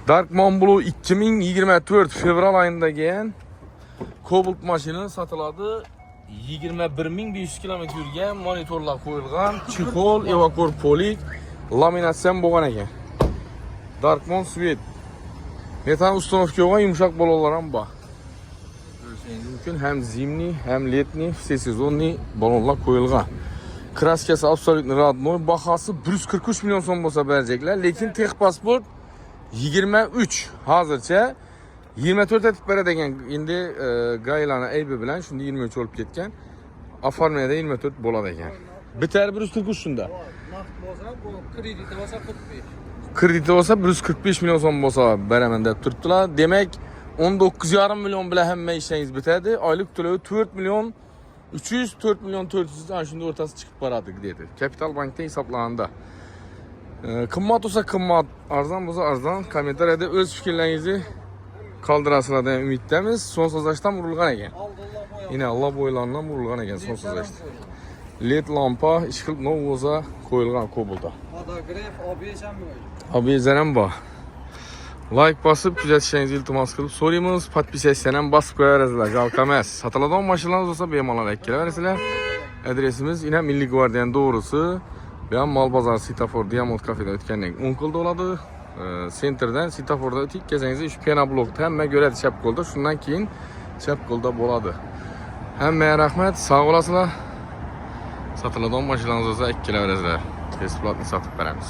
Darkman Blue 2024 fevral ayında gelen Cobalt maşını satılады. 21.500 km yurgan, monitorlar qo'yilgan, chexol, evakor polik, laminatsiya bo'lgan ekan. Darkman Svet. Metan uстановка bo'lgan yumshoq balolar ham bor. Ko'rishingiz mumkin, ham zimniy, ham letniy, всесезонный balonlar qo'yilgan. Kraskasi absolutni родной, bahası 143 milyon so'm bo'lsa beracaklar, lekin texpasport 23 hozircha 24 etib beradi ekan. Endi gaylarni aybi bilan shunda 23 olib ketgan. Оформлениеda 24 bo'ladi ekan. Bitar 143 shunda. Naqd bo'lsa, bu krediti bo'lsa 45. Krediti bo'lsa 145 milyon so'm bo'lsa beraman deb turibdilar. Demak 19,5 milyon bilan hamma ishingiz bitadi. Oylik to'lovi 4 milyon 300, 4 milyon 400 ana shunda o'rtasi chiqib boradi dedi. Kapital bankda hisoblanganda. Qimmat bo'lsa qimmat, arzon bo'lsa arzon. Kommentariyada o'z fikrlaringizni qoldirasizlar degan umiddamiz. Son sozlashdan urilgan ekan. Yine Allah boylarından vurulgan ekan son sozlashda. LED lampa ishqil novoza qo'yilgan Cobaltda. Fotograf ABS ham bor. ABS ham bor. Like basıp kuzatishingizni iltimos qilib so'raymiz. Podpisatsiyani ham bosib qo'yaverasizlar. Jalqa emas. Sotiladigan mashinalar bo'lsa bemalol kelaverasizlar. Adresimiz yine Milliy gvardiyaning doğrusu. Ben Malbazar Sitafor Diamond kafede o'tgandan 10 qildi bo'ladi. Centerdan Sitaforda o'tib kelsangiz shu pena blokda hamma ko'radi chap qo'lda. Shundan keyin chap qo'lda bo'ladi. Hammaga rahmat, sog' bo'lasizlar. Sotiladigan mashinalarimiz bo'lsa ikkalaverasizlar. Besplatni sotib beramiz.